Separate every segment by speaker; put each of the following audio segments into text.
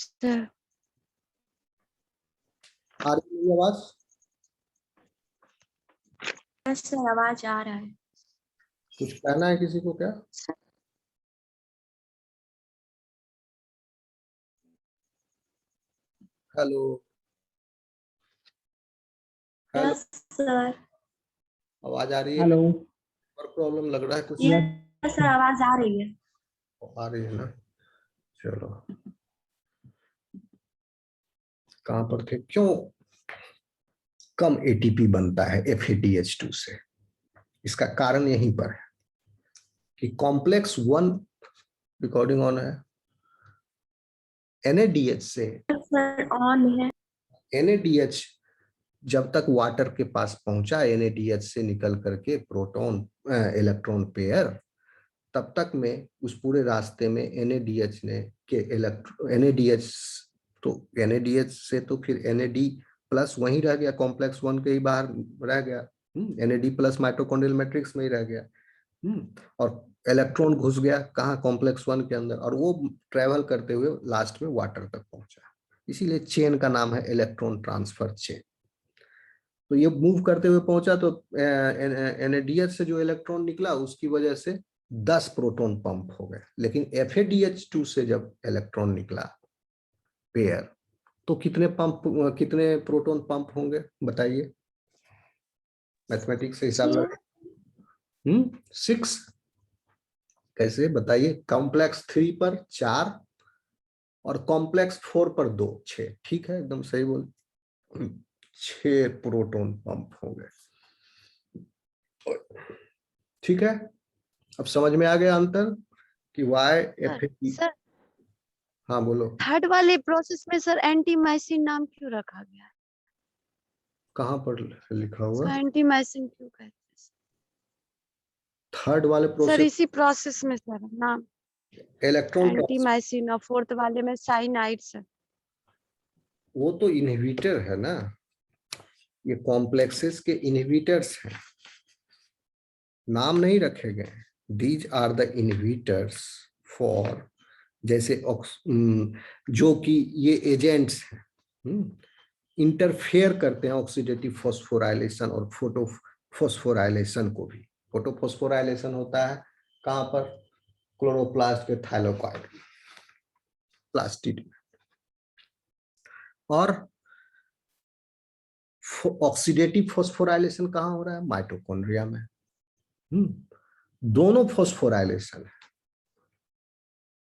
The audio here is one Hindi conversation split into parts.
Speaker 1: सर
Speaker 2: आ रही है आवाज?
Speaker 1: सर आवाज आ रहा है।
Speaker 2: कुछ कहना है किसी को क्या? Hello hello,
Speaker 1: yes sir.
Speaker 2: आवाज आ रही है?
Speaker 3: हेलो।
Speaker 2: और प्रॉब्लम लग रहा है कुछ?
Speaker 1: यस सर आवाज आ रही है।
Speaker 2: आ रही है ना, चलो। कहाँ पर थे? क्यों कम एटीपी बनता है FADH2 से? इसका कारण यहीं पर है कि कॉम्प्लेक्स 1 रिकॉर्डिंग ऑन है। NADH से
Speaker 1: सर ऑन है।
Speaker 2: NADH जब तक वाटर के पास पहुंचा, NADH से निकल करके प्रोटॉन इलेक्ट्रॉन पेयर, तब तक में उस पूरे रास्ते में NADH ने के NADH तो NADH से तो फिर NAD प्लस वहीं रह गया, कॉम्प्लेक्स 1 के ही बाहर रह गया। NAD प्लस माइटोकॉन्ड्रियल मैट्रिक्स में ही रह गया। और इलेक्ट्रॉन घुस गया कहाँ? कॉम्प्लेक्स 1 के अंदर, और वो ट्रेवल करते हुए लास्ट में वाटर तक पहुंचा। इसीलिए चेन का नाम है इलेक्ट्रॉन ट्रांसफर चेन। तो ये मूव करते हुए पहुंचा तो NADH से जो इलेक्ट्रॉन निकला उसकी वजह से 10 प्रोटॉन पंप हो गए, लेकिन FADH2 से जब इलेक्ट्रॉन निकला पेयर तो कितने प्रोटॉन पंप होंगे बताइए? मैथमेटिक्स से हिसाब लगा। 6। कैसे बताइए? कॉम्प्लेक्स 3 पर 4 और कॉम्प्लेक्स 4 पर 2, 6। ठीक है, एकदम सही बोल। 6 प्रोटॉन पंप हो गए। ठीक है, अब समझ में आ गया अंतर कि वाई FAD।
Speaker 4: सर
Speaker 2: हाँ बोलो।
Speaker 4: थर्ड वाले प्रोसेस में सर एंटीमाइसिन नाम क्यों रखा गया?
Speaker 2: कहाँ पर लिखा हुआ?
Speaker 4: एंटीमाइसिन क्यों कहते हैं?
Speaker 2: थर्ड वाले
Speaker 4: सर
Speaker 2: प्रोसेस
Speaker 4: इसी प्रोसेस में सर नाम
Speaker 2: इलेक्ट्रॉन
Speaker 4: एंटीमाइसिन, और फोर्थ वाले में साइनाइड सर।
Speaker 2: वो तो इनहिबिटर है ना, ये कॉम्प्लेक्सेस के इनहिबिटर्स हैं, नाम नहीं रखे गए। These are the inhibitors for, जैसे जो कि ये एजेंट्स हैं, इंटरफेयर करते हैं ऑक्सीडेटिव फॉस्फोराइलेशन और फोटो फॉस्फोराइलेशन को भी। फोटो फॉस्फोराइलेशन होता है कहाँ पर? क्लोरोप्लास्ट के थाइलाकॉइड प्लास्टिड में। और ऑक्सीडेटिव फॉस्फोराइलेशन कहाँ हो रहा है? माइटोकॉन्ड्रिया में। दोनों फॉस्फोराइलेशन है।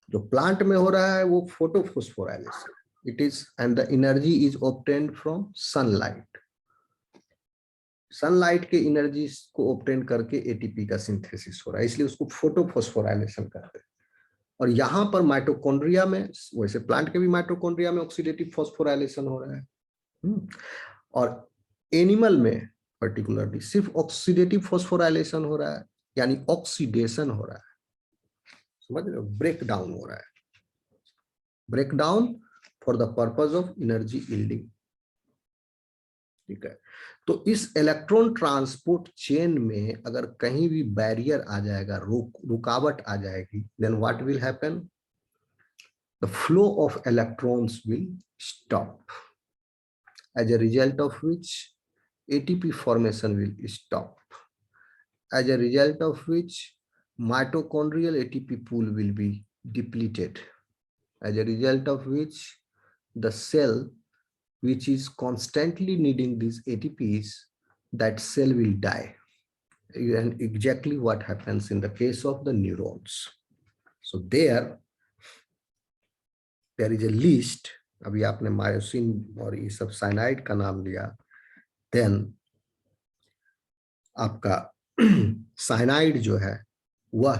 Speaker 2: जो प्लांट में हो रहा है वो photo phosphorylation it is, and the energy is obtained from sunlight. Sunlight के एनर्जी को ऑब्टेन करके एटीपी का सिंथेसिस हो रहा है, इसलिए उसको फोटो फॉस्फोराइलेशन कहते हैं। और यहाँ पर माइटोकॉन्ड्रिया में, वैसे प्लांट के भी माइटोकॉन्ड्रिया में ऑक्सीडेटिव फॉस्फोराइलेशन हो रहा है, और एनिमल में पर्टिकुलरली सिर्फ ऑक्सीडेटिव फॉस्फोराइलेशन हो रहा है, यानी ऑक्सीडेशन हो रहा है। समझ रहे हो? ब्रेक डाउन हो रहा है, break down for the purpose of energy yielding. ठीक है, तो इस इलेक्ट्रॉन ट्रांसपोर्ट चेन में अगर कहीं भी बैरियर आ जाएगा, रुकावट आ जाएगी, then what will happen? The flow of electrons will stop, as a result of which ATP formation will stop, as a result of which mitochondrial ATP pool will be depleted, as a result of which the cell which is constantly needing these ATPs, that cell will die. And exactly what happens in the case of the neurons. So there is a list. अभी आपने मायोसिन और ये सब साइनाइड का नाम लिया, देन आपका साइनाइड जो है वह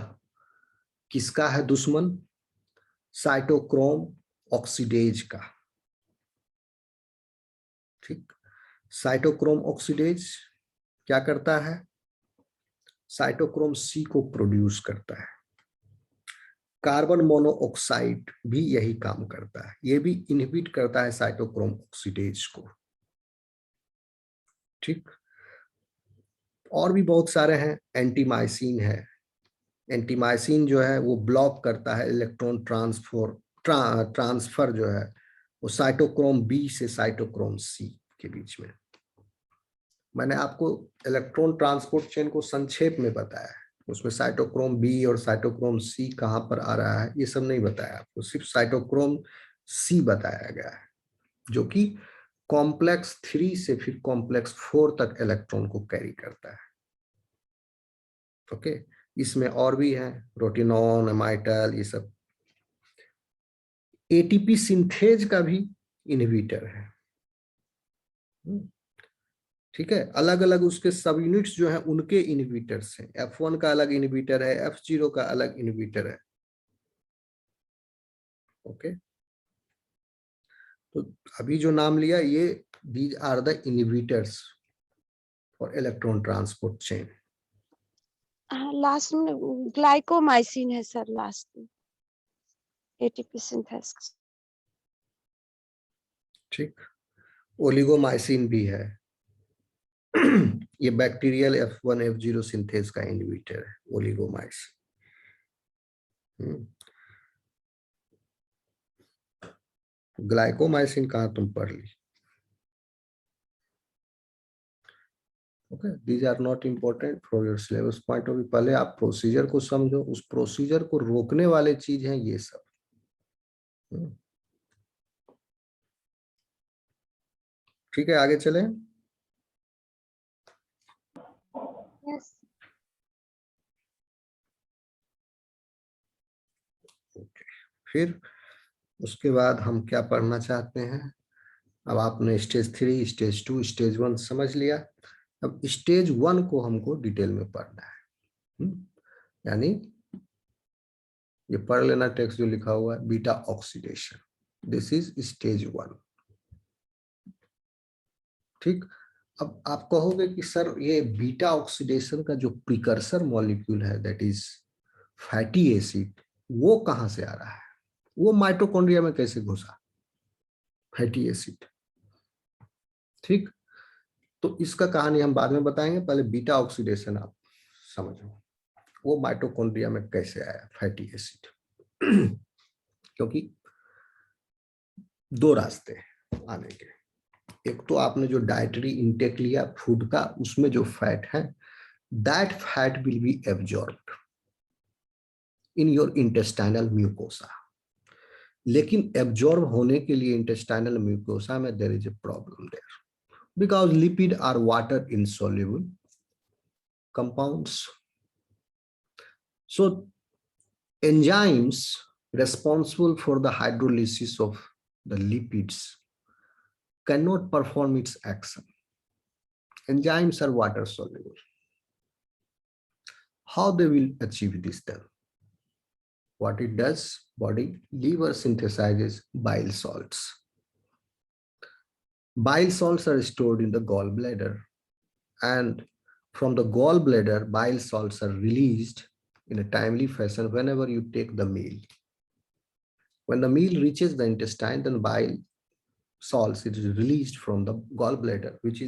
Speaker 2: किसका है दुश्मन? साइटोक्रोम ऑक्सीडेज का। ठीक, साइटोक्रोम ऑक्सीडेज क्या करता है? साइटोक्रोम C को प्रोड्यूस करता है। कार्बन मोनोऑक्साइड भी यही काम करता है, ये भी इनहिबिट करता है साइटोक्रोम ऑक्सीडेज को। ठीक, और भी बहुत सारे हैं। एंटीमाइसिन है, एंटीमाइसिन जो है वो ब्लॉक करता है इलेक्ट्रॉन ट्रांसफर जो है वो साइटोक्रोम बी से साइटोक्रोम सी के बीच में। मैंने आपको इलेक्ट्रॉन ट्रांसपोर्ट चेन को संक्षेप में बताया है, उसमें साइटोक्रोम बी और साइटोक्रोम सी कहां पर आ रहा है ये सब नहीं बताया आपको, सिर्फ साइटोक्रोम सी बताया गया है, जो कि कॉम्प्लेक्स 3 से फिर कॉम्प्लेक्स 4 तक इलेक्ट्रॉन को कैरी करता है। ओके, इसमें और भी है रोटिनॉन, एमाइटल, ये सब। एटीपी सिंथेज का भी इनहिबिटर है। ठीक है, अलग अलग उसके सब यूनिट्स जो हैं उनके इनहिबिटर्स हैं। F1 का अलग इनहिबिटर है, F0 का अलग इनहिबिटर है। ओके, तो अभी जो नाम लिया ये these are the inhibitors for electron transport chain.
Speaker 4: Last में ग्लाइकोमाइसिन है सर, लास्ट में एटीपी सिंथेसिस।
Speaker 2: ठीक, ओलिगोमाइसिन भी है। ये बैक्टीरियल F1 F0 सिंथेज का इनहिबिटर है ओलिगोमाइसिन। ग्लाइकोमाइसिन कहाँ तुम पढ़ ली? Okay, these are not important for your syllabus point of view. पहले आप प्रोसीजर को समझो, उस प्रोसीजर को रोकने वाले चीज हैं ये सब। ठीक है, आगे चलें।
Speaker 4: यस।
Speaker 2: फिर उसके बाद हम क्या पढ़ना चाहते हैं? अब आपने स्टेज 3, स्टेज 2, स्टेज 1 समझ लिया। अब स्टेज 1 को हमको डिटेल में पढ़ना है। यानी ये पढ़ लेना टेक्स्ट जो लिखा हुआ है, beta oxidation, this is stage 1। ठीक, अब आप कहोगे कि सर ये बीटा ऑक्सीडेशन का जो प्रिकर्सर मॉलिक्यूल है दैट इज फैटी एसिड, वो कहां से आ रहा है? वो माइटोकॉन्ड्रिया में कैसे घुसा फैटी एसिड? ठीक, तो इसका कहानी हम बाद में बताएंगे, पहले बीटा ऑक्सीडेशन आप समझो, वो माइटोकॉन्ड्रिया में कैसे आया फैटी एसिड। क्योंकि दो रास्ते हैं आने के। एक तो आपने जो डाइटरी इंटेक लिया फूड का, उसमें जो फैट है that fat will be absorbed in your intestinal mucosa. लेकिन एब्जॉर्ब होने के लिए इंटेस्टाइनल म्यूकोसा में there is a problem there, because lipid are water insoluble compounds. So enzymes responsible for the hydrolysis of the lipids cannot perform its action. Enzymes are water soluble. How they will achieve this then? What it does, body liver synthesizes bile salts. Bile salts are stored in the gallbladder, and from the gallbladder bile salts are released in a timely fashion whenever you take the meal. When the meal reaches the intestine, then bile salts it is released from the gallbladder, which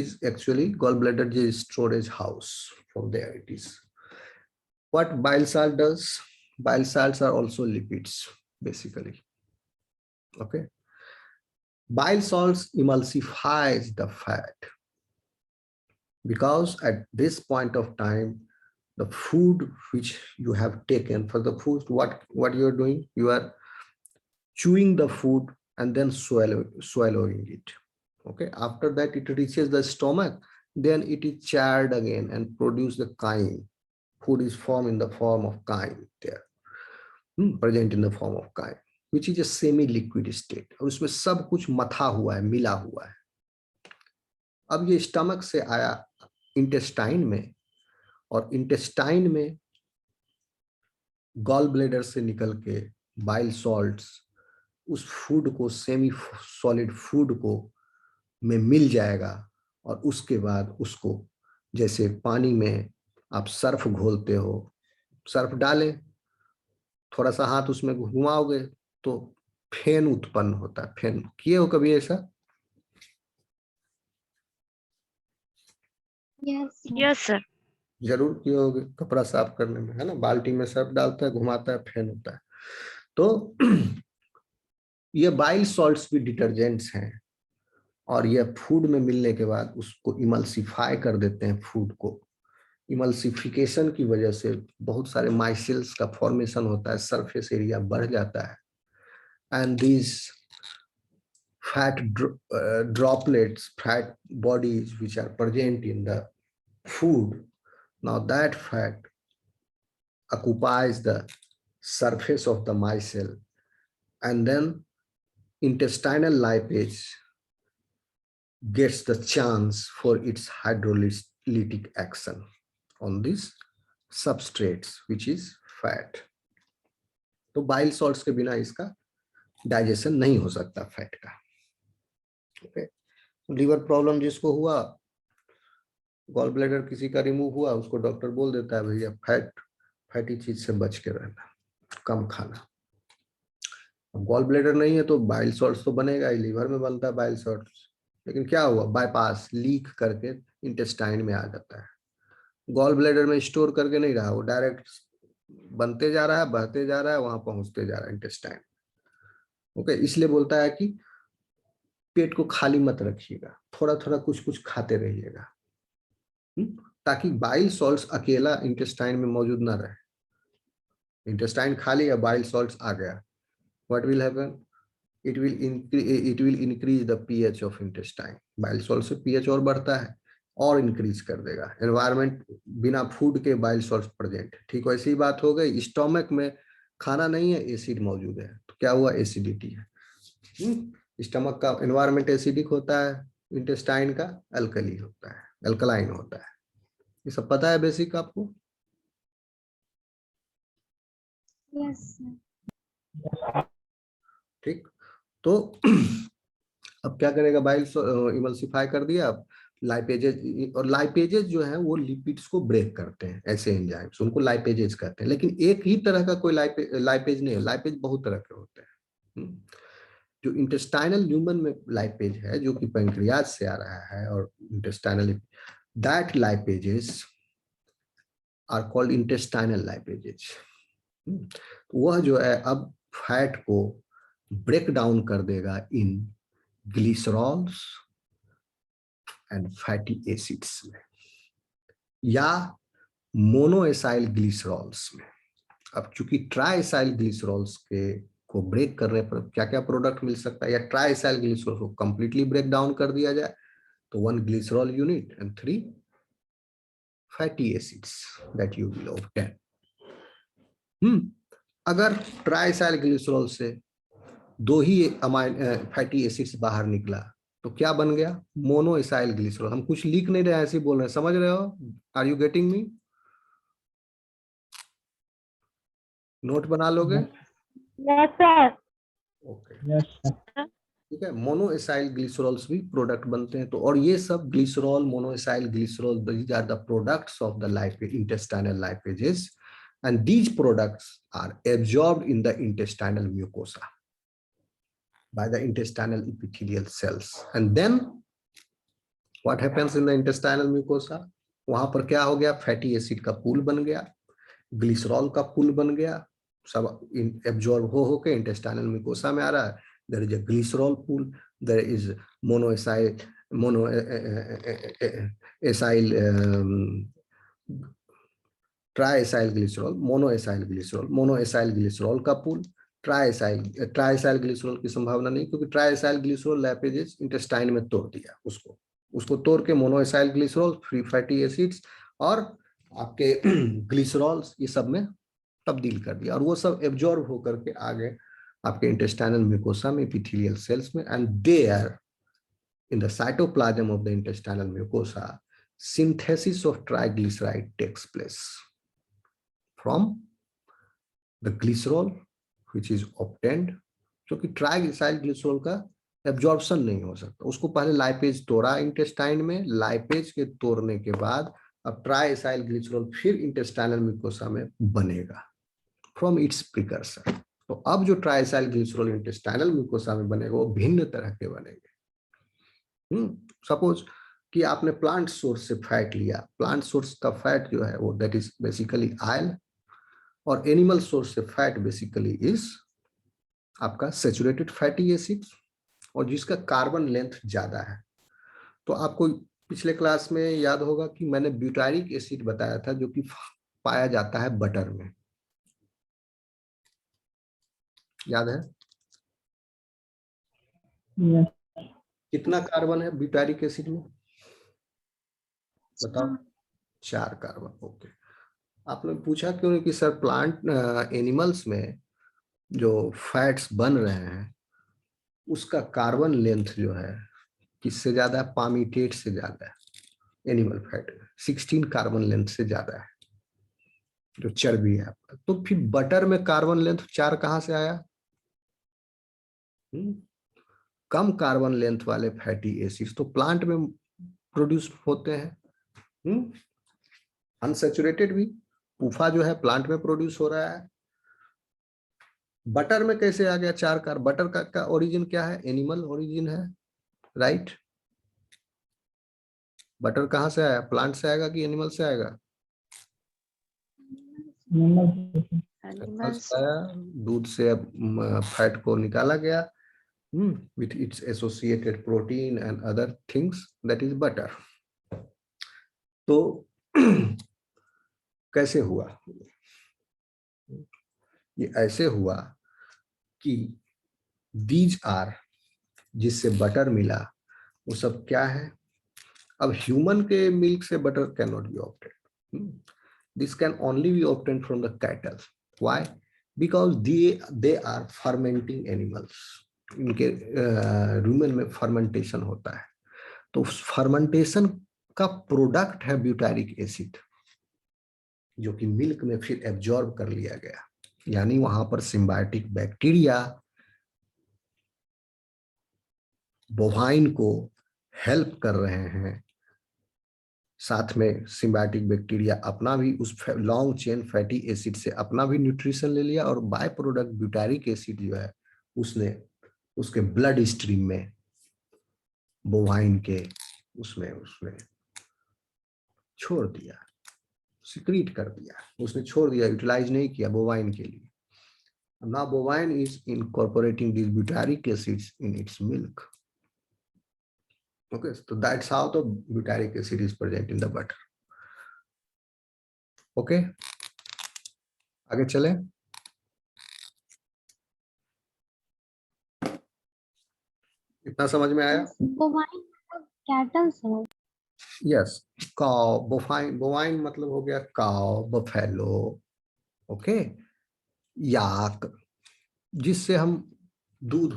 Speaker 2: is actually gallbladder is storage house. From there it is. What bile salt does? Bile salts are also lipids basically. Okay, bile salts emulsifies the fat, because at this point of time the food which you have taken, for the food what you are doing, you are chewing the food and then swallowing it. Okay, after that it reaches the stomach, then it is charred again and produce the chyme. Food is formed in the form of chyme there, present in the form of chyme, which is a semi liquid state, और उसमें सब कुछ मथा हुआ है, मिला हुआ है। अब ये स्टमक से आया इंटेस्टाइन में, और इंटेस्टाइन में गॉल ब्लेडर से निकल के बाइल सॉल्ट्स उस फूड को, सेमी सॉलिड फूड को में मिल जाएगा, और उसके बाद उसको जैसे पानी में आप सर्फ घोलते हो, सर्फ डालें, थोड़ा सा हाथ उसमें घुमाओगे तो फेन उत्पन्न होता है। फेन किए हो कभी ऐसा?
Speaker 4: Yes sir.
Speaker 2: जरूर किए होगे, कपड़ा साफ करने में, है ना, बाल्टी में सर्फ डालता है, घुमाता है, फेन होता है। तो ये बाइल सॉल्ट्स भी डिटर्जेंट्स हैं और ये फूड में मिलने के बाद उसको इमल्सिफाई कर देते हैं फूड को। इमल्सिफिकेशन की वजह से बहुत सारे माइसेल्स का फॉर्मेशन होता है, सरफेस एरिया बढ़ जाता है, and these fat droplets, fat bodies which are present in the food, now that fat occupies the surface of the micelle, and then intestinal lipase gets the chance for its hydrolytic action on these substrates which is fat. तो बाइल सॉल्ट्स के बिना इसका डाइजेशन नहीं हो सकता फैट का। ओके, लीवर प्रॉब्लम जिसको हुआ, गॉल ब्लैडर किसी का रिमूव हुआ, उसको डॉक्टर बोल देता है भैया फैटी चीज से बच के रहना, कम खाना। अब गॉल ब्लैडर नहीं है तो बाइल सॉल्ट्स तो बनेगा ही, लीवर में बनता है बाइल सॉल्ट्स, लेकिन क्या हुआ, बाईपास लीक करके इंटेस्टाइन में आ जाता है। गॉल ब्लैडर में स्टोर करके नहीं रहा, वो डायरेक्ट बनते जा रहा है, बहते जा रहा है, वहां पहुंचते जा रहा है इंटेस्टाइन। ओके, इसलिए बोलता है कि पेट को खाली मत रखिएगा, थोड़ा थोड़ा कुछ कुछ खाते रहिएगा, ताकि बाइल सॉल्ट्स अकेला इंटेस्टाइन में मौजूद ना रहे। इंटेस्टाइन खाली है, बाइल सॉल्ट्स आ गया, what will happen, it will increase the pH of intestine. Bile salt से पीएच और बढ़ता है और इंक्रीज कर देगा। एनवायरमेंट बिना फूड के बाइल सॉल्ट्स प्रेजेंट, ठीक वैसी ही बात हो गई। स्टोमक में खाना नहीं है, एसिड मौजूद है, तो क्या हुआ, एसिडिटी है। स्टमक का एनवायरमेंट एसिडिक होता है, इंटेस्टाइन का अल्कली होता है, अल्कलाइन होता है। ये सब पता है बेसिक आपको?
Speaker 1: Yes sir.
Speaker 2: ठीक, तो अब क्या करेगा, बाइल इमल्सिफाई कर दिया। अब लाइपेजेज, और लाइपेजेज जो है वो लिपिड्स को ब्रेक करते हैं, ऐसे एंजाइम्स, उनको लाइपेजेज कहते हैं। लेकिन एक ही तरह का कोई लाइपेज नहीं है, लाइपेज बहुत तरह के होते हैं। जो इंटेस्टाइनल ल्यूमन में लाइपेज है, जो कि पैंक्रियाज से आ रहा है, और intestinal, that lipases are called intestinal lipases. वह जो है अब फैट को ब्रेक डाउन कर देगा इन ग्लिसरॉल्स एंड फैटी एसिड्स में, या मोनोएसाइल ग्लिसरॉल्स में। अब चूंकि ट्राइएसाइल ग्लिसरॉल्स के को ब्रेक करने पर क्या क्या प्रोडक्ट मिल सकता है, या ट्राइएसाइल ग्लिसरॉल को कंप्लीटली ब्रेक डाउन कर दिया जाए तो 1 glycerol unit and 3 fatty acids that you will obtain. अगर ट्राइएसाइल ग्लिसरॉल से 2 ही फैटी एसिड्स बाहर निकला तो क्या बन गया, मोनोएसाइल ग्लिसरॉल। हम कुछ लिख नहीं रहे हैं, ऐसे बोल रहे हैं, समझ रहे हो? Are you getting me? Note बना लोगे?
Speaker 1: Yes sir.
Speaker 2: ओके, ठीक है। मोनोएसाइल ग्लिसरॉल्स भी प्रोडक्ट बनते हैं, तो और ये सब glycerol, monoacyl glycerol, these are the products of the lipase, intestinal lipases, and these products are absorbed in the intestinal mucosa by the intestinal epithelial cells. And then what happens in the intestinal mucosa? वहां पर क्या हो गया, फैटी एसिड का पूल बन गया, ग्लिसरॉल का पूल बन गया, सब एब्जॉर्ब हो के इंटेस्टाइनल म्यूकोसा में आ रहा है। There is a glycerol pool, there is monoacyl triacyl glycerol, monoacyl glycerol का पूल, ट्राइएसाइल ग्लिसरॉल की संभावना नहीं, क्योंकि ट्राइएसाइल ग्लिसरॉल लैपेजेस इंटेस्टाइन में तोड़ दिया, उसको तोड़ के मोनोएसाइल ग्लिसरॉल, फ्री फैटी एसिड्स और आपके ग्लिसरॉल्स, ये सब में तब्दील कर दिया, और वो सब एब्जॉर्ब होकर के आगे आपके इंटेस्टाइनल म्यूकोसा में, एपिथेलियल सेल्स में, and there in the cytoplasm of the intestinal mucosa synthesis of triglyceride takes place from the glycerol which is obtained, क्योंकि ट्राइग्लिसराइड ग्लिसरॉल का एब्जॉर्प्शन नहीं हो सकता, उसको पहले लाइपेज तोड़ा इंटेस्टाइन में, लाइपेज के तोड़ने के बाद अब ट्राइएसाइल ग्लिसरॉल फिर इंटेस्टाइनल म्यूकोसा में बनेगा फ्रॉम इट्स प्रिकर्सर। तो अब जो ट्राइएसाइल ग्लिसरॉल इंटेस्टाइनल म्यूकोसा में बनेगा वो भिन्न तरह के बनेंगे। सपोज कि आपने प्लांट सोर्स से फैट लिया, प्लांट सोर्स का फैट जो है वो दैट इज बेसिकली ऑयल, और एनिमल सोर्स से फैट बेसिकली इज आपका सैचुरेटेड फैटी एसिड और जिसका कार्बन लेंथ ज्यादा है। तो आपको पिछले क्लास में याद होगा कि मैंने ब्यूटारिक एसिड बताया था जो कि पाया जाता है बटर में, याद है? कितना कार्बन है ब्यूटारिक एसिड में बताओ? 4 कार्बन। ओके, आपने पूछा क्यों नहीं कि सर प्लांट एनिमल्स में जो फैट्स बन रहे हैं उसका कार्बन लेंथ जो है किससे ज्यादा है? पामीटेट से ज्यादा है। एनिमल फैट में 16 कार्बन लेंथ से ज्यादा है जो चर्बी है आपका। तो फिर बटर में कार्बन लेंथ 4 कहां से आया? कम कार्बन लेंथ वाले फैटी एसिड्स तो प्लांट में प्रोड्यूस होते हैं। अनसैचुरेटेड भी पूफा जो है प्लांट में प्रोड्यूस हो रहा है। बटर में कैसे आ गया 4 कार्बन? बटर का ओरिजिन क्या है? एनिमल ओरिजिन है, राइट? बटर कहां से आया? प्लांट से आएगा कि एनिमल से आएगा? एनिमल से आया। दूध से फैट को निकाला गया with its associated protein and other things, that is butter. तो कैसे हुआ? ये ऐसे हुआ कि these are जिससे बटर मिला वो सब क्या है? अब ह्यूमन के मिल्क से butter can not be obtain. This can only be obtain from the cattle. Why? Because they are fermenting animals. इनके रूमेन में फर्मेंटेशन होता है, तो फर्मेंटेशन का प्रोडक्ट है ब्यूटारिक एसिड जो कि मिल्क में फिर एब्जॉर्ब कर लिया गया। यानी वहां पर सिम्बायोटिक बैक्टीरिया बोवाइन को हेल्प कर रहे हैं, साथ में सिम्बायोटिक बैक्टीरिया अपना भी उस लॉन्ग चेन फैटी एसिड से अपना भी न्यूट्रिशन ले लिया और बाय प्रोडक्ट ब्यूटारिक एसिड जो है उसने उसके ब्लड स्ट्रीम में बोवाइन के उसमें छोड़ दिया, सिक्रीट कर दिया, उसने छोड़ दिया, यूटिलाइज नहीं किया बोवाइन के लिए। Now bovine is incorporating these butyric acids in its milk. Okay, so that's how the butyric acid is present in the butter. Okay, आगे चले। इतना समझ में आया?
Speaker 1: Bovine cattle sir.
Speaker 2: Yes, cow bovine, bovine मतलब हो गया काउ, बफेलो, ओके, याक, जिससे हम दूध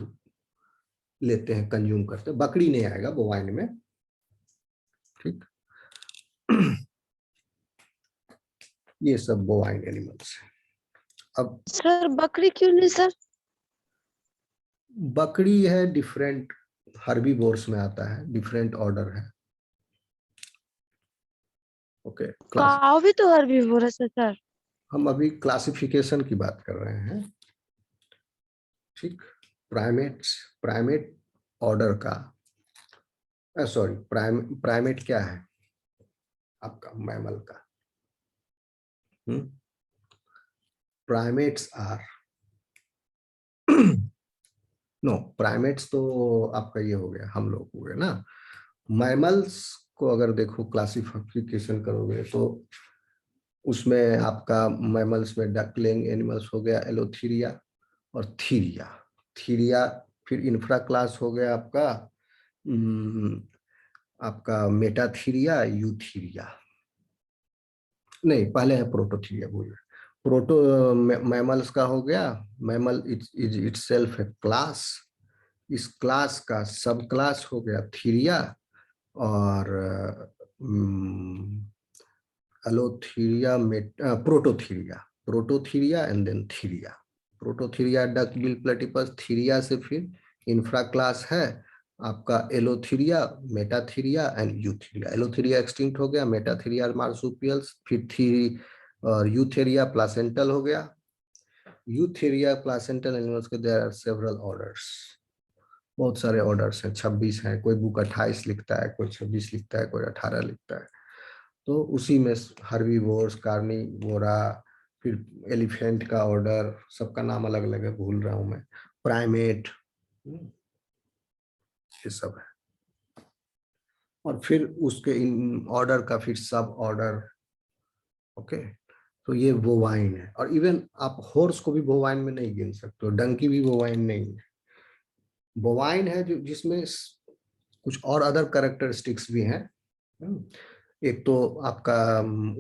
Speaker 2: लेते हैं, कंज्यूम करते हैं। बकरी नहीं आएगा बोवाइन में, ठीक? ये सब बोवाइन एनिमल्स है। अब
Speaker 4: सर बकरी क्यों नहीं सर?
Speaker 2: बकरी है डिफरेंट हर्बीवोर्स में आता है, डिफरेंट ऑर्डर है। ओके, क्लास
Speaker 4: काऊ भी तो हर्बीवोर है सर।
Speaker 2: हम अभी क्लासिफिकेशन की बात कर रहे हैं, ठीक? प्राइमेट ऑर्डर का, सॉरी, प्राइमेट क्या है आपका? मैमल का। प्राइमेट्स आर नो, प्राइमेट्स तो आपका ये हो गया, हम लोग हो गए ना। मैमल्स को अगर देखो क्लासिफिकेशन करोगे तो उसमें आपका मैमल्स में डकलिंग एनिमल्स हो गया, एलोथीरिया और थीरिया। थीरिया फिर इंफ्रा क्लास हो गया आपका मेटाथीरिया, यूथीरिया, नहीं पहले है प्रोटोथीरिया, बोल रहे। प्रोटो मैमल्स का हो गया, मैमल इज इटसेल्फ है क्लास, इस क्लास का सब क्लास हो गया थीरिया, और allotheria, prototheria and then theria. Prototheria duck bill platypus, theria से फिर इंफ्रा क्लास है आपका allotheria, metatheria and eutheria. Allotheria extinct हो गया, मेटाथीरिया मार्सुपियल्स, फिर थीरी और यूथेरिया प्लासेंटल हो गया। यूथेरिया प्लासेंटल एनिमल्स के देयर आर सेवरल ऑर्डर्स, बहुत सारे ऑर्डर्स हैं, 26 हैं। कोई बुक 28 लिखता है, कोई 26 लिखता है, कोई 18 लिखता है। तो उसी में हर्बीवोर्स, कार्निवोरा, फिर एलिफेंट का ऑर्डर, सबका नाम अलग अलग है, भूल रहा हूं मैं, प्राइमेट, ये सब है। और फिर उसके इन ऑर्डर का फिर सब ऑर्डर। ओके, तो ये बोवाइन है। और इवन आप हॉर्स को भी बोवाइन में नहीं गिन सकते हो, डंकी भी बोवाइन नहीं है। बोवाइन है जो जिसमें कुछ और अदर कैरेक्टरिस्टिक्स भी हैं। एक तो आपका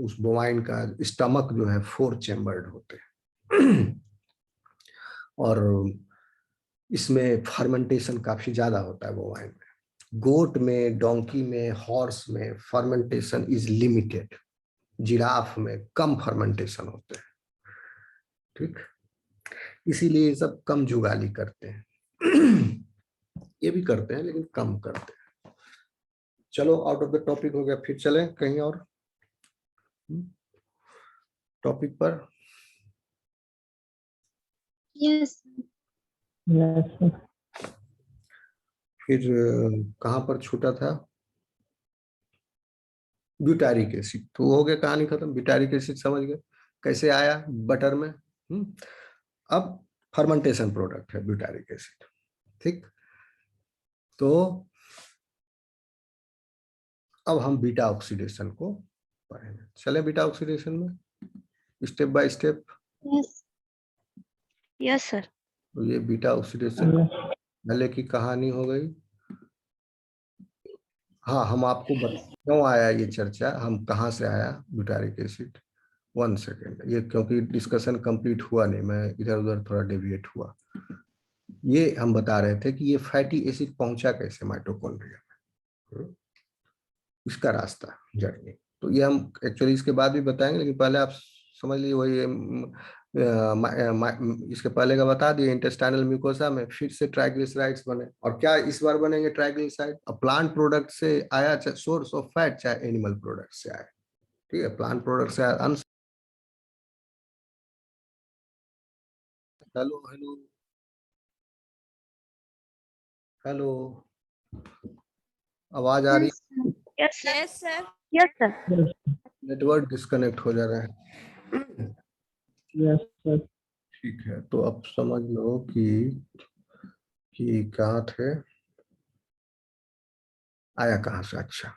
Speaker 2: उस बोवाइन का स्टमक जो है 4 चैम्बर्ड होते हैं और इसमें फर्मेंटेशन काफी ज्यादा होता है बोवाइन में। गोट में, डोंकी में, हॉर्स में फर्मेंटेशन इज लिमिटेड, जिराफ में कम फर्मेंटेशन होते हैं। ठीक, इसीलिए ये सब कम जुगाली करते हैं ये भी करते हैं लेकिन कम करते हैं। चलो आउट ऑफ द टॉपिक हो गया, फिर चलें कहीं और टॉपिक पर।
Speaker 1: यस
Speaker 2: फिर कहाँ पर छूटा था? ब्यूटारिक एसिड, तो हो गया, कहानी खत्म। ब्यूटारिक एसिड समझ गए कैसे आया बटर में। अब फर्मेंटेशन प्रोडक्ट है ब्यूटारिक एसिड। ठीक, तो अब हम बीटा ऑक्सीडेशन को पढ़ेंगे। चले बीटा ऑक्सीडेशन में step by step.
Speaker 1: Yes
Speaker 4: yes sir.
Speaker 2: तो ये बीटा ऑक्सीडेशन पहले की कहानी हो गई। हाँ, हम आपको क्यों आया ये चर्चा, हम कहाँ से आया ब्यूटारिक एसिड। 1 सेकेंड, ये क्योंकि डिस्कशन कंप्लीट हुआ नहीं, मैं इधर उधर थोड़ा डेविएट हुआ। ये हम बता रहे थे कि ये फैटी एसिड पहुंचा कैसे माइटोकॉन्ड्रिया में, इसका रास्ता, जर्नी। तो ये हम एक्चुअली इसके बाद भी बताएंगे, लेकिन पहले आप समझ लीजिए वही इसके पहले का बता दिए। इंटेस्टाइनल म्यूकोसा में फिर से ट्राइग्लिसराइड्स बने, और क्या इस बार बनेंगे ट्राइग्लिसराइड? अब प्लांट प्रोडक्ट से आया, चाहे सोर्स ऑफ फैट, चाहे एनिमल प्रोडक्ट से आया। ठीक है, प्लांट प्रोडक्ट से आया। हेलो हेलो हेलो, आवाज आ रही?
Speaker 1: Yes
Speaker 4: yes sir. Yes sir.
Speaker 2: Network disconnect हो जा रहा है।
Speaker 3: Yes sir.
Speaker 2: ठीक है, तो अब समझ लो कि कहाँ थे, आया कहाँ से। अच्छा,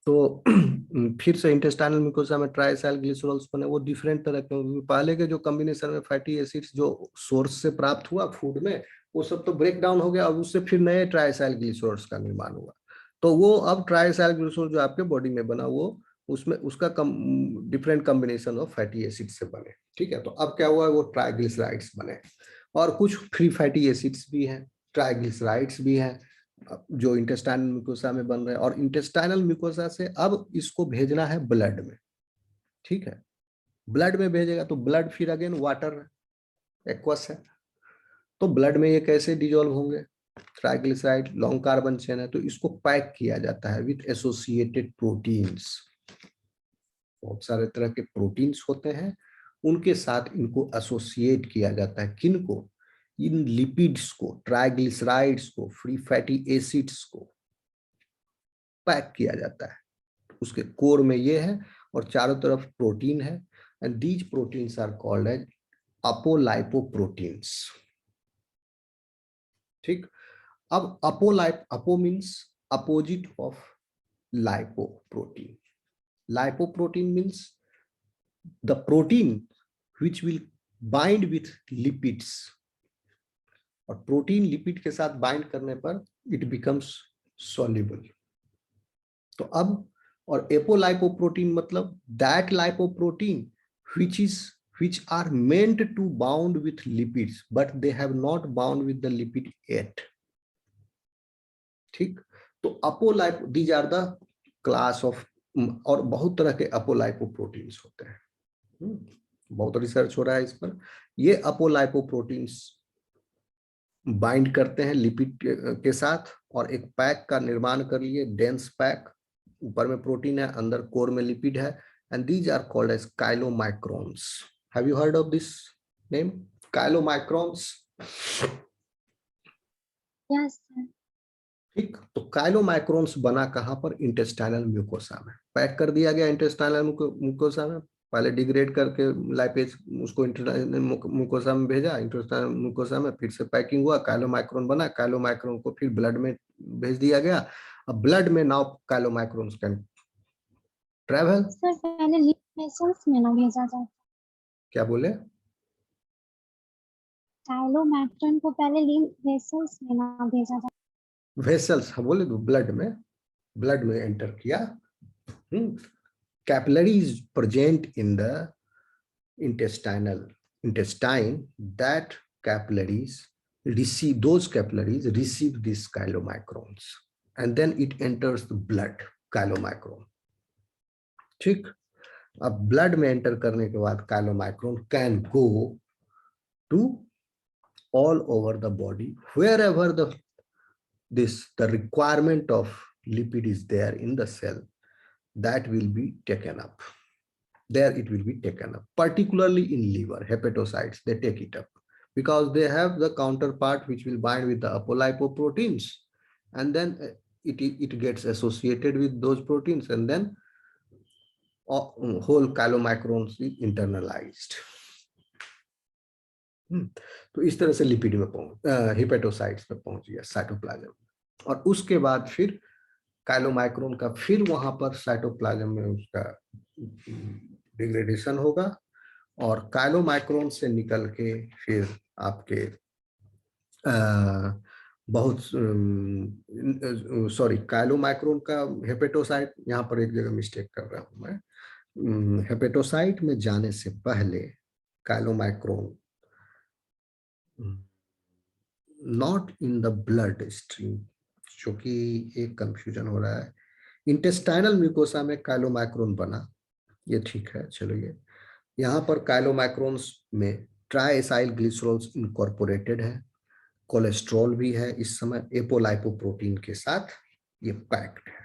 Speaker 2: तो फिर से इंटेस्टाइनल म्यूकोसा में ट्राइसाइल ग्लिसरॉल्स बने। वो डिफरेंट तरह के, पहले के जो कॉम्बिनेशन में फैटी एसिड्स जो सोर्स से प्राप्त हुआ फूड में, वो सब तो ब्रेक डाउन हो गया, और उससे फिर नए ट्राइसाइल ग्लिसरॉल्स का निर्माण हुआ। तो वो अब ट्राइसाइल ग्लिसरॉल जो आपके बॉडी में बना, वो उसमें उसका different combination of fatty acid से बने। ठीक है, तो अब क्या हुआ, वो ट्राइग्लिसराइड्स बने। और कुछ फ्री फैटी एसिड्स भी हैं, ट्राइग्लिसराइड्स भी हैं, जो इंटेस्टाइनल म्यूकोसा में बन रहे हैं। और इंटेस्टाइनल म्यूकोसा से अब इसको भेजना है ब्लड में। ठीक है, ब्लड में भेजेगा तो ब्लड फिर अगेन वाटर एक्वस है, तो ब्लड में ये कैसे डिजोल्व होंगे? ट्राइग्लिसराइड लॉन्ग कार्बन चेन है, तो इसको पैक किया जाता है विथ एसोसिएटेड प्रोटीन्स। बहुत सारे तरह के प्रोटीन्स होते हैं, उनके साथ इनको एसोसिएट किया जाता है। किनको? इन लिपिड्स को, ट्राइग्लिसराइड्स को, फ्री फैटी एसिड्स को पैक किया जाता है। उसके कोर में ये है और चारों तरफ प्रोटीन है, and these proteins are called as apolipoproteins. ठीक, अब apo means opposite of lipoprotein. Lipoprotein means the protein which will bind with lipids, और प्रोटीन लिपिड के साथ बाइंड करने पर इट बिकम्स soluble। तो अब, और एपोलाइपोप्रोटीन मतलब that lipoprotein which are meant to bound with lipids but they have not bound with the lipid yet। ठीक, तो apolipo, these are the class of, और बहुत तरह के अपोलाइपोप्रोटीन्स होते हैं। बहुत रिसर्च हो रहा है इस पर। ये अपोलाइपोप्रोटीन्स बाइंड करते हैं लिपिड के साथ, और एक पैक का निर्माण कर लिए, डेंस पैक। ऊपर में प्रोटीन है, अंदर कोर में लिपिड है, and these are called as chylomicrons. Have you heard of this name, chylomicrons?
Speaker 1: Yes
Speaker 2: ठीक, तो काइलोमाइक्रोन्स बना कहां पर? इंटेस्टाइनल म्यूकोसा में पैक कर दिया गया। इंटेस्टाइनल म्यूकोसा में पहले डिग्रेड करके लाइपेज उसको इंटरनल मुकोसा में भेजा, इंटरनल मुकोसा में फिर से पैकिंग हुआ, काइलोमाइक्रोन बना, काइलोमाइक्रोन को फिर ब्लड में भेज दिया गया। अब ब्लड में now chylomicron can travel.
Speaker 1: Sir पहले लीफ वेसल्स में ना भेजा जाए,
Speaker 2: क्या बोले?
Speaker 1: काइलोमैक्रोन को पहले लीफ वेसल्स में ना भेजा जाए।
Speaker 2: वेसल्स बोले तो ब्लड में एंटर किया। Capillaries present in the intestine, that capillaries receive these chylomicrons and then it enters the blood, chylomicron। ठीक, अब ब्लड में एंटर करने के बाद chylomicron can go to all over the body, wherever the requirement of lipid is there in the cell, that will be taken up. There it will be taken up, particularly in liver, hepatocytes, they take it up because they have the counterpart which will bind with the apolipoproteins, and then it gets associated with those proteins, and then whole chylomicrons is internalized। तो इस तरह से लिपिड में हेपेटोसाइट्स में पहुंच गया साइटोप्लाज्म, और उसके बाद फिर काइलोमाइक्रोन का फिर वहां पर साइटोप्लाज्म में उसका डिग्रेडेशन होगा, और काइलोमाइक्रोन से निकल के फिर आपके काइलोमाइक्रोन का हेपेटोसाइट, यहाँ पर एक जगह मिस्टेक कर रहा हूं मैं, हेपेटोसाइट में जाने से पहले chylomicron not in the blood stream, जो कि एक कंफ्यूजन हो रहा है। इंटेस्टाइनल म्यूकोसा में काइलोमाइक्रोन बना, ये ठीक है, चलिए। यहाँ पर काइलोमाइक्रोन्स में ट्राइएसाइल ग्लिसरॉल्स इनकॉर्पोरेटेड है, कोलेस्ट्रॉल भी है, इस समय एपोलाइपोप्रोटीन के साथ ये पैक्ड है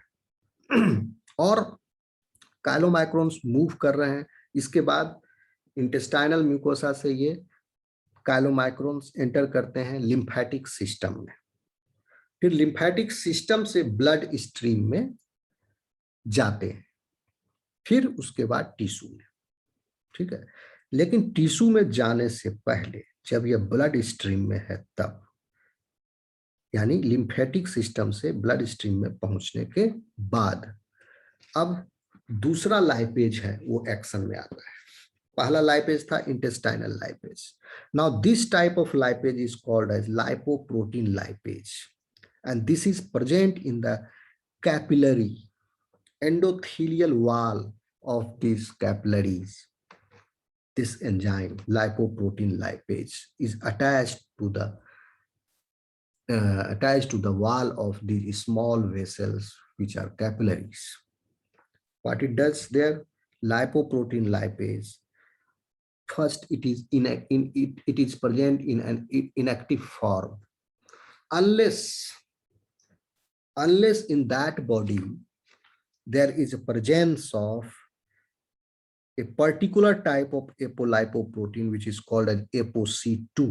Speaker 2: और काइलोमाइक्रोन्स मूव कर रहे हैं। इसके बाद इंटेस्टाइनल म्यूकोसा से ये काइलोमाइक्रोन्स एंटर करते हैं लिम्फेटिक सिस्टम में, फिर लिम्फेटिक सिस्टम से ब्लड स्ट्रीम में जाते हैं, फिर उसके बाद टिश्यू में, ठीक है। लेकिन टिश्यू में जाने से पहले जब यह ब्लड स्ट्रीम में है तब, यानी लिम्फेटिक सिस्टम से ब्लड स्ट्रीम में पहुंचने के बाद, अब दूसरा लाइपेज है वो एक्शन में आता है। पहला लाइपेज था intestinal lipase. Now this type of lipase is called as lipoprotein lipase, and this is present in the capillary endothelial wall of these capillaries. This enzyme, lipoprotein lipase, is attached to the wall of these small vessels which are capillaries. What it does there, lipoprotein lipase, first it is present in an inactive form, unless in that body there is a presence of a particular type of apolipoprotein which is called as ApoC2.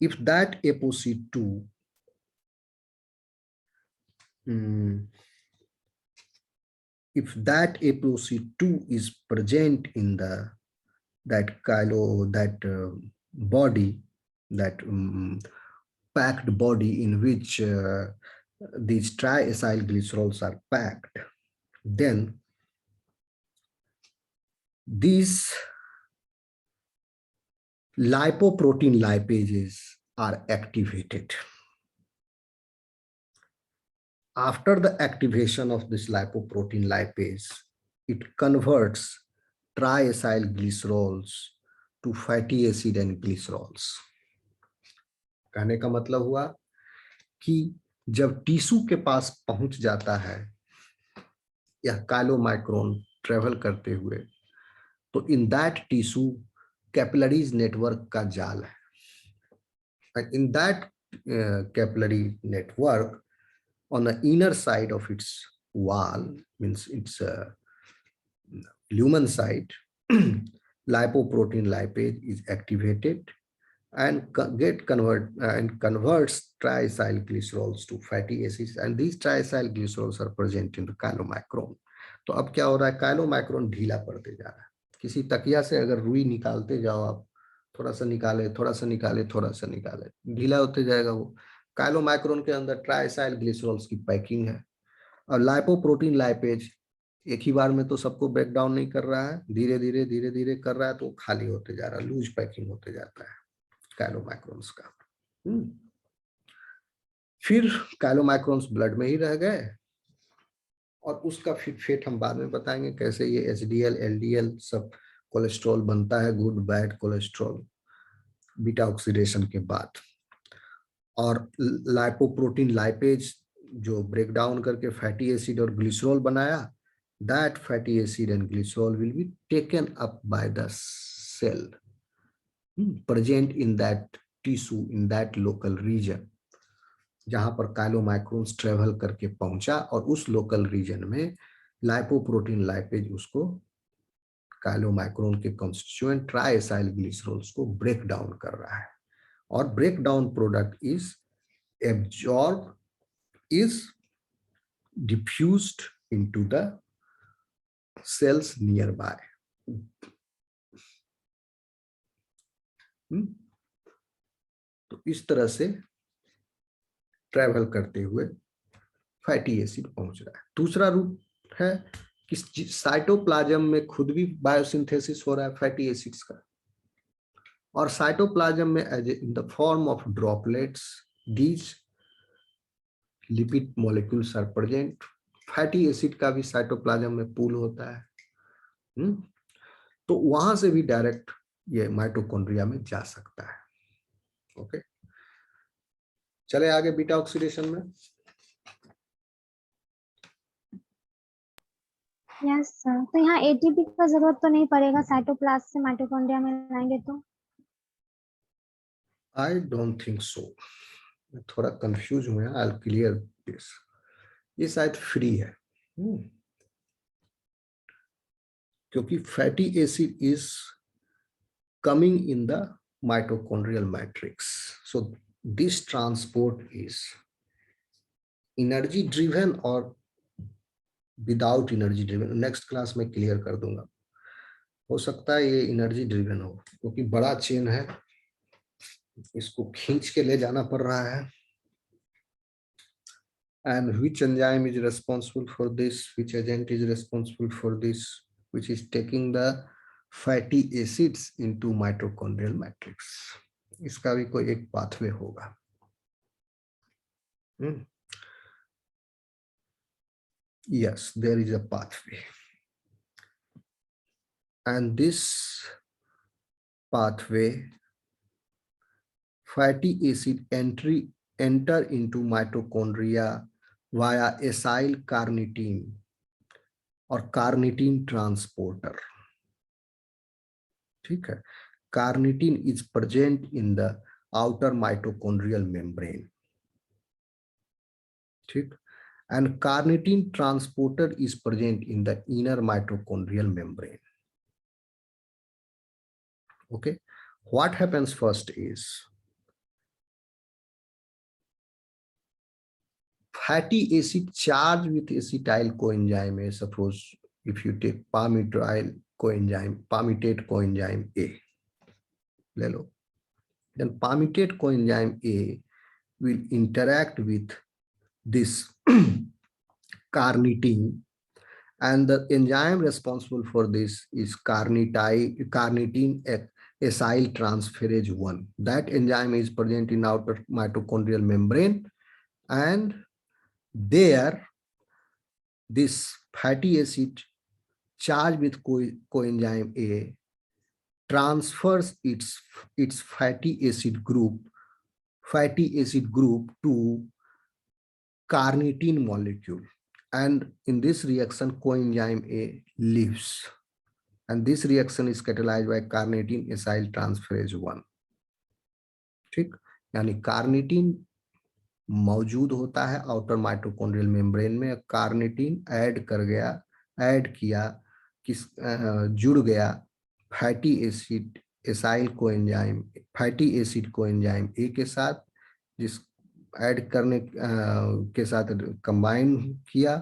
Speaker 2: If that ApoC2 is present in body, that packed body in which these triacyl glycerols are packed, then these lipoprotein lipases are activated. After the activation of this lipoprotein lipase, it converts triacyl glycerols to fatty acid and glycerols. कहने का मतलब हुआ कि जब टिश्यू के पास पहुंच जाता है या काइलोमाइक्रोन ट्रेवल करते हुए, तो इन दैट टिश्यू कैपिलरीज नेटवर्क का जाल है, and in that capillary network, on the inner side of its wall, means its lumen side, lipoprotein lipase is activated and converts triacyl glycerols to fatty acids, and these triacyl glycerols are present in the chylomicron. तो अब क्या हो रहा है, काइलोमाइक्रोन ढीला पड़ते जा रहा है। किसी तकिया से अगर रुई निकालते जाओ आप, थोड़ा सा निकाले, थोड़ा सा निकाले, थोड़ा सा निकाले, ढीला होते जाएगा वो। काइलोमाइक्रोन के अंदर ट्राइसाइल ग्लिसरॉल्स की पैकिंग है। और लाइपोप्रोटीन लाइपेज एक ही बार में तो सबको ब्रेक डाउन नहीं कर रहा है, धीरे धीरे धीरे धीरे कर रहा है, तो खाली होते जा रहा है, लूज पैकिंग होते जाता है काइलोमाइक्रोन्स का। फिर काइलोमाइक्रोन्स ब्लड में ही रह गए, और उसका फिर फेट हम बाद में बताएंगे कैसे ये एचडीएल एलडीएल सब कोलेस्ट्रॉल बनता है, good bad cholesterol beta oxidation के बाद। और लाइपोप्रोटीन लाइपेज जो ब्रेक डाउन करके फैटी एसिड और ग्लिसरॉल बनाया, that fatty acid and glycerol will be taken up by the cell present in that tissue in that local region, जहां पर काइलोमाइक्रोन्स ट्रेवल करके पहुंचा, और उस लोकल रीजन में लाइपोप्रोटीन लाइपेज उसको काइलोमाइक्रोन के कॉन्स्टिट्यूएंट ट्राइएसाइल ग्लिसरॉल्स को ब्रेक डाउन कर रहा है, और break down product is absorbed, is diffused into the cells nearby. तो इस तरह से ट्रैवल करते हुए फैटी एसिड पहुंच रहा है। दूसरा रूट है कि साइटोप्लाज्म में खुद भी बायोसिंथेसिस हो रहा है फैटी एसिड्स का, और साइटोप्लाज्म में as in the form of droplets these lipid molecules are present. Fatty acid का भी साइटोप्लाज्म में पूल होता है, तो वहां से भी डायरेक्ट ये माइटोकॉन्ड्रिया में जा सकता है। ओके, चले आगे बीटा ऑक्सीडेशन में।
Speaker 1: यस सर, तो यहाँ एटीपी का जरूरत तो नहीं पड़ेगा साइटोप्लाज्म से माइटोकॉन्ड्रिया में लाएंगे तो?
Speaker 2: आई डोंट थिंक सो, थोड़ा कंफ्यूज हुए, आई विल क्लियर दिस। ये शायद फ्री है, क्योंकि fatty acid is coming in the mitochondrial matrix, so this transport is energy driven और without energy driven. Next class में क्लियर कर दूंगा, हो सकता है ये एनर्जी ड्रिवन हो, क्योंकि बड़ा चेन है, इसको खींच के ले जाना पड़ रहा है। And which enzyme is responsible for this, which agent is responsible for this, which is taking the fatty acids into mitochondrial matrix, इसका भी कोई एक पाथवे होगा। Yes, there is a pathway, and this pathway fatty acid enter into mitochondria via acyl carnitine और कार्निटीन ट्रांसपोर्टर। ठीक है, carnitine is present in the outer mitochondrial membrane. ठीक, and carnitine transporter is present in the inner mitochondrial membrane. Okay, what happens first is fatty acid charged with acetyl coenzyme A. Suppose if you take palmitate coenzyme A, ले लो, then palmitate coenzyme A will interact with this carnitine, and the enzyme responsible for this is carnitine acyl transferase 1. That enzyme is present in outer mitochondrial membrane, and there this fatty acid charged with coenzyme A transfers its fatty acid group to carnitine molecule, and in this reaction coenzyme A leaves, and this reaction is catalyzed by carnitine acyl transferase 1. ठीक, यानी कार्निटीन मौजूद होता है आउटर माइटोकॉन्ड्रियल मेम्ब्रेन में, कार्निटीन ऐड किया किस जुड़ गया fatty acid acyl coenzyme fatty acid coenzyme A के साथ, जिस ऐड करने के साथ कंबाइन किया,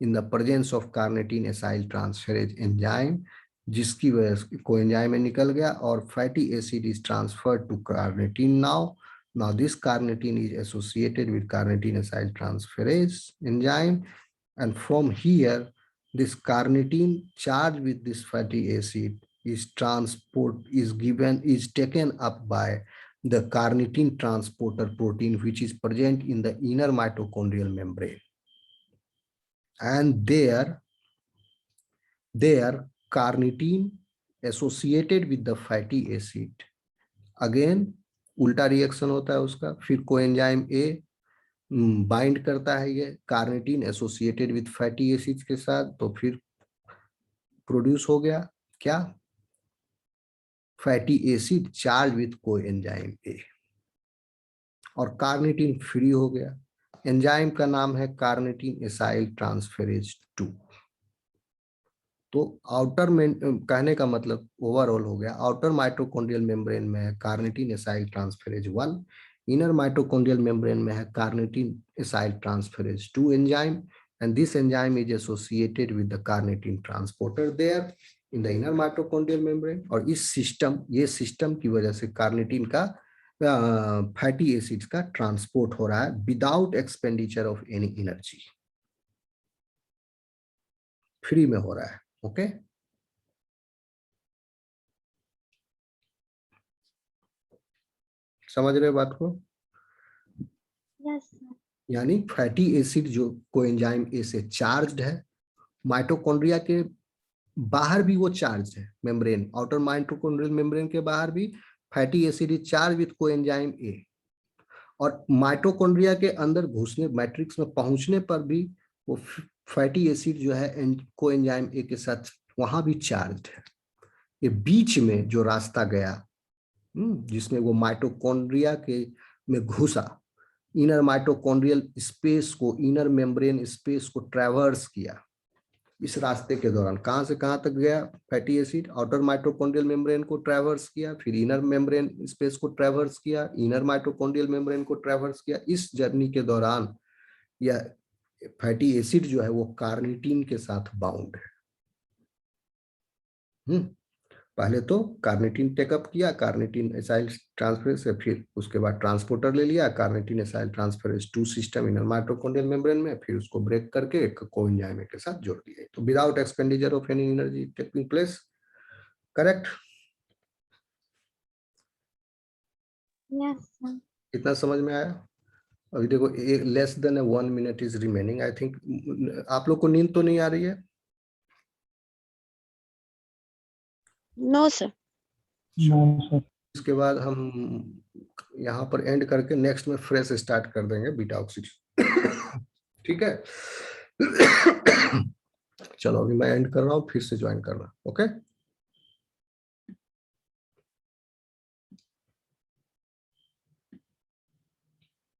Speaker 2: in the presence of carnitine acyl transferase enzyme, जिसकी वजह से कोएंजाइम में निकल गया और fatty acid is transferred to carnitine now. Now this carnitine is associated with carnitine acyl transferase enzyme, and from here this carnitine charged with this fatty acid is taken up by the carnitine transporter protein, which is present in the inner mitochondrial membrane, and there carnitine associated with the fatty acid, again उल्टा रिएक्शन होता है उसका, फिर कोएंजाइम ए बाइंड करता है ये carnitine associated with fatty acids के साथ, तो फिर प्रोड्यूस हो गया क्या, fatty acid charge with coenzyme A, और कार्निटीन फ्री हो गया. एंजाइम का नाम है कार्निटीन एसाइल ट्रांसफेरेज 2. तो आउटर में कहने का मतलब ओवरऑल हो गया, आउटर माइटोकॉन्ड्रियल मेम्ब्रेन में है carnitine acyl transferase 1, inner mitochondrial membrane में है carnitine acyl transferase 2 enzyme, and this enzyme is associated with the carnitine transporter there in the inner mitochondrial membrane. और ये सिस्टम की वजह से कार्निटीन का फैटी एसिड्स का ट्रांसपोर्ट हो रहा है without expenditure of any energy, free में हो रहा है. ओके समझ रहे बात को?
Speaker 1: यस
Speaker 2: यानी फैटी एसिड जो कोएंजाइम ए से चार्ज्ड है, माइटोकॉन्ड्रिया के बाहर भी वो चार्ज है, मेम्ब्रेन आउटर माइटोकॉन्ड्रियल मेम्ब्रेन के बाहर भी fatty acid is charge with coenzyme A, और माइटोकॉन्ड्रिया के अंदर घुसने मैट्रिक्स में पहुंचने पर भी वो फैटी एसिड जो है कोएंजाइम ए के साथ वहां भी चार्ज है. ये बीच में जो रास्ता गया जिसमें वो माइटोकॉन्ड्रिया के में घुसा, इनर माइटोकॉन्ड्रियल स्पेस को, इनर मेम्ब्रेन स्पेस को ट्रैवर्स किया, इस रास्ते के दौरान कहां से कहां तक गया fatty acid, outer mitochondrial membrane को ट्रैवर्स किया, फिर इनर मेम्ब्रेन स्पेस को ट्रैवर्स किया, इनर माइटोकॉन्ड्रियल मेम्ब्रेन को ट्रैवर्स किया. इस जर्नी के दौरान यह फैटी एसिड जो है वो कार्निटीन के साथ बाउंड है. पहले तो कार्निटीन टेकअप किया, कार्निटीन एसाइल ट्रांसफेरेज से, फिर उसके बाद ट्रांसपोर्टर ले लिया carnitine acyl transferase 2 system inner mitochondrial membrane में, फिर उसको ब्रेक करके कोएंजाइम के साथ जोड़ दिया. तो without expenditure of any energy taking place. Correct?
Speaker 1: Yes
Speaker 2: इतना समझ में आया? अभी देखो less than 1 minute is remaining. I think आप लोग को नींद तो नहीं आ रही है?
Speaker 4: No sir.
Speaker 3: No, sir.
Speaker 2: इसके बाद हम यहाँ पर एंड करके नेक्स्ट में फ्रेश स्टार्ट कर देंगे बीटा ऑक्सीजन. ठीक है चलो अभी मैं एंड कर रहा हूँ, फिर से ज्वाइन करना. ओके